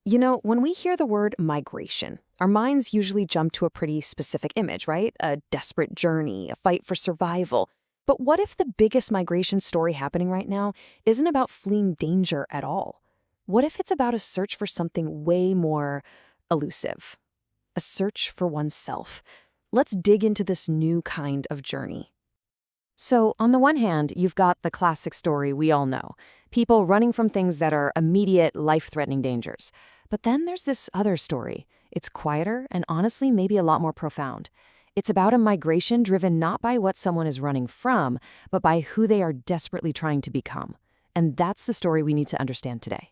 You know, when we hear the word migration, our minds usually jump to a pretty specific image, right? A desperate journey, a fight for survival. But what if the biggest migration story happening right now isn't about fleeing danger at all? What if it's about a search for something way more elusive? A search for oneself. Let's dig into this new kind of journey. So, on the one hand, you've got the classic story we all know. People running from things that are immediate, life-threatening dangers. But then there's this other story. It's quieter and honestly maybe a lot more profound. It's about a migration driven not by what someone is running from, but by who they are desperately trying to become. And that's the story we need to understand today.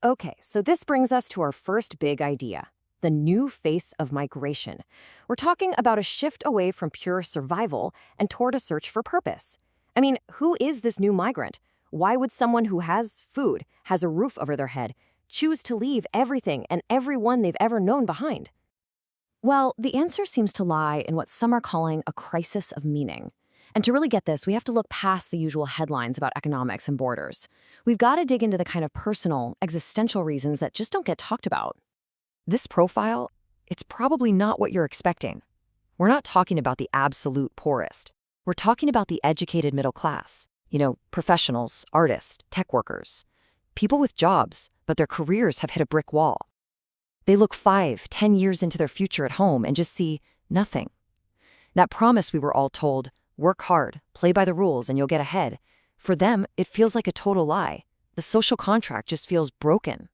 Okay, so this brings us to our first big idea. The new face of migration. We're talking about a shift away from pure survival and toward a search for purpose. I mean, who is this new migrant? Why would someone who has food, has a roof over their head, choose to leave everything and everyone they've ever known behind? Well, the answer seems to lie in what some are calling a crisis of meaning. And to really get this, we have to look past the usual headlines about economics and borders. We've got to dig into the kind of personal, existential reasons that just don't get talked about. This profile, it's probably not what you're expecting. We're not talking about the absolute poorest. We're talking about the educated middle class. You know, professionals, artists, tech workers. People with jobs, but their careers have hit a brick wall. They look 5, 10 years into their future at home and just see nothing. That promise we were all told, work hard, play by the rules, and you'll get ahead. For them, it feels like a total lie. The social contract just feels broken.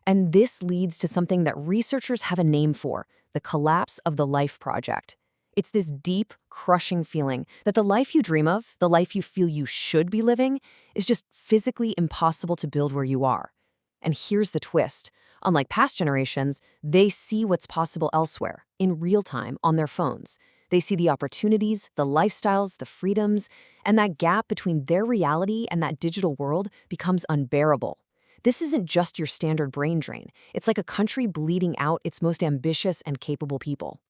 And this leads to something that researchers have a name for, the collapse of the life project. It's this deep, crushing feeling that the life you dream of, the life you feel you should be living, is just physically impossible to build where you are. And here's the twist. Unlike past generations, they see what's possible elsewhere, in real time, on their phones. They see the opportunities, the lifestyles, the freedoms, and that gap between their reality and that digital world becomes unbearable. This isn't just your standard brain drain. It's like a country bleeding out its most ambitious and capable people.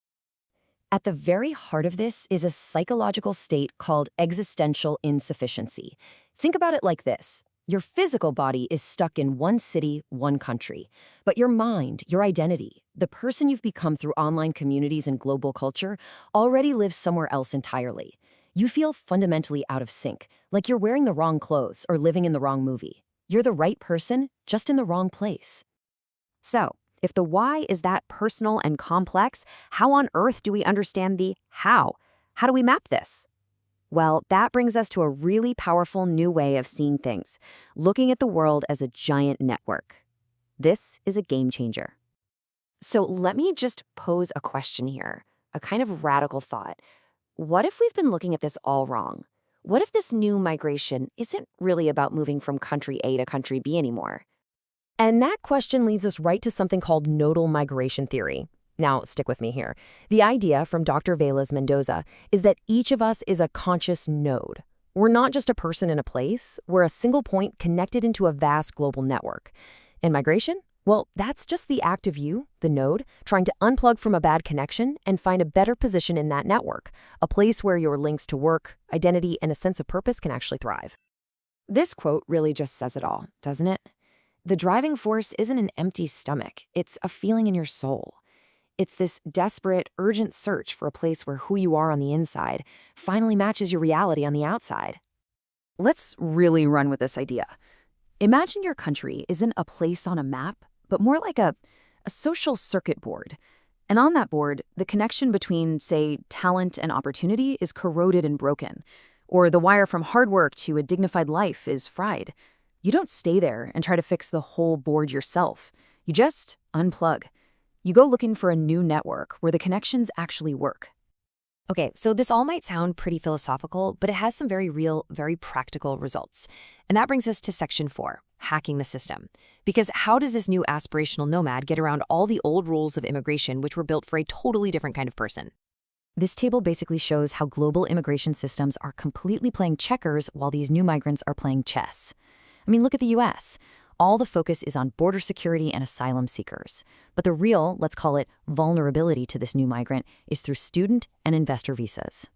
At the very heart of this is a psychological state called existential insufficiency. Think about it like this. Your physical body is stuck in one city, one country. But your mind, your identity, the person you've become through online communities and global culture, already lives somewhere else entirely. You feel fundamentally out of sync, like you're wearing the wrong clothes or living in the wrong movie. You're the right person, just in the wrong place. So, if the why is that personal and complex, how on earth do we understand the how? How do we map this? Well, that brings us to a really powerful new way of seeing things, looking at the world as a giant network. This is a game changer. So let me just pose a question here, a kind of radical thought. What if we've been looking at this all wrong? What if this new migration isn't really about moving from country A to country B anymore? And that question leads us right to something called nodal migration theory. Now, stick with me here. The idea from Dr. Velez Mendoza is that each of us is a conscious node. We're not just a person in a place, we're a single point connected into a vast global network. And migration? Well, that's just the act of you, the node, trying to unplug from a bad connection and find a better position in that network, a place where your links to work, identity, and a sense of purpose can actually thrive. This quote really just says it all, doesn't it? The driving force isn't an empty stomach, it's a feeling in your soul. It's this desperate, urgent search for a place where who you are on the inside finally matches your reality on the outside. Let's really run with this idea. Imagine your country isn't a place on a map, but more like a social circuit board. And on that board, the connection between, say, talent and opportunity is corroded and broken. Or the wire from hard work to a dignified life is fried. You don't stay there and try to fix the whole board yourself. You just unplug. You go looking for a new network where the connections actually work. Okay, so this all might sound pretty philosophical, but it has some very real, very practical results. And that brings us to section 4, hacking the system. Because how does this new aspirational nomad get around all the old rules of immigration which were built for a totally different kind of person? This table basically shows how global immigration systems are completely playing checkers while these new migrants are playing chess. I mean, look at the US. All the focus is on border security and asylum seekers. But the real, let's call it, vulnerability to this new migrant is through student and investor visas.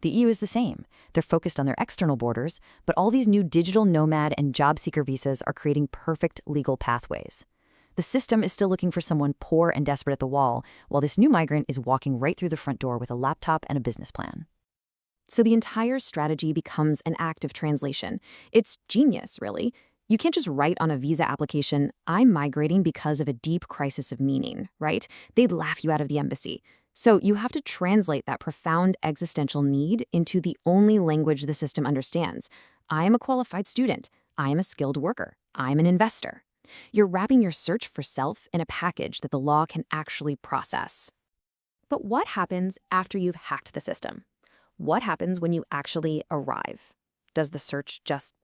The EU is the same. They're focused on their external borders, but all these new digital nomad and job seeker visas are creating perfect legal pathways. The system is still looking for someone poor and desperate at the wall, while this new migrant is walking right through the front door with a laptop and a business plan. So the entire strategy becomes an act of translation. It's genius, really. You can't just write on a visa application, "I'm migrating because of a deep crisis of meaning," right? They'd laugh you out of the embassy. So you have to translate that profound existential need into the only language the system understands. I am a qualified student. I am a skilled worker. I'm an investor. You're wrapping your search for self in a package that the law can actually process. But what happens after you've hacked the system? What happens when you actually arrive? Does the search just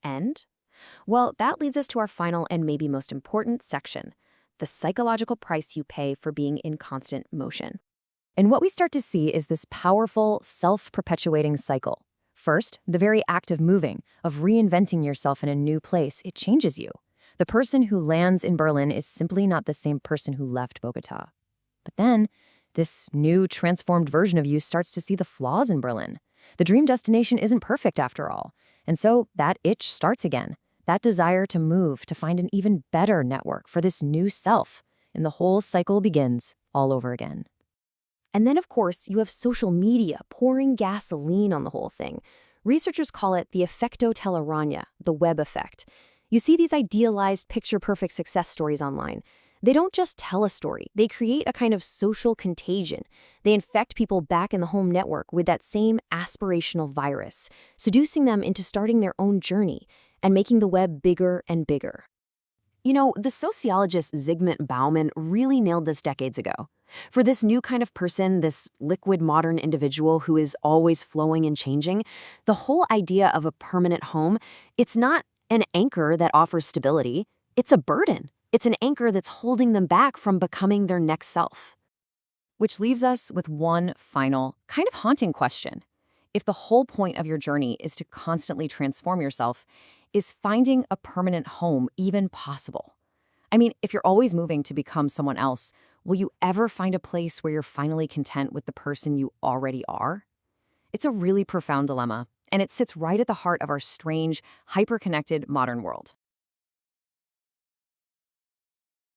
end? Well, that leads us to our final and maybe most important section, the psychological price you pay for being in constant motion. And what we start to see is this powerful, self-perpetuating cycle. First, the very act of moving, of reinventing yourself in a new place, it changes you. The person who lands in Berlin is simply not the same person who left Bogota. But then, this new, transformed version of you starts to see the flaws in Berlin. The dream destination isn't perfect after all. And so that itch starts again. That desire to move, to find an even better network for this new self. And the whole cycle begins all over again. And then, of course, you have social media pouring gasoline on the whole thing. Researchers call it the Efecto Telaraña, the web effect. You see these idealized, picture-perfect success stories online. They don't just tell a story, they create a kind of social contagion. They infect people back in the home network with that same aspirational virus, seducing them into starting their own journey and making the web bigger and bigger. You know, the sociologist Zygmunt Bauman really nailed this decades ago. For this new kind of person, this liquid modern individual who is always flowing and changing, the whole idea of a permanent home, it's not an anchor that offers stability, it's a burden. It's an anchor that's holding them back from becoming their next self. Which leaves us with one final, kind of haunting question. If the whole point of your journey is to constantly transform yourself, is finding a permanent home even possible? I mean, if you're always moving to become someone else, will you ever find a place where you're finally content with the person you already are? It's a really profound dilemma, and it sits right at the heart of our strange, hyper-connected modern world.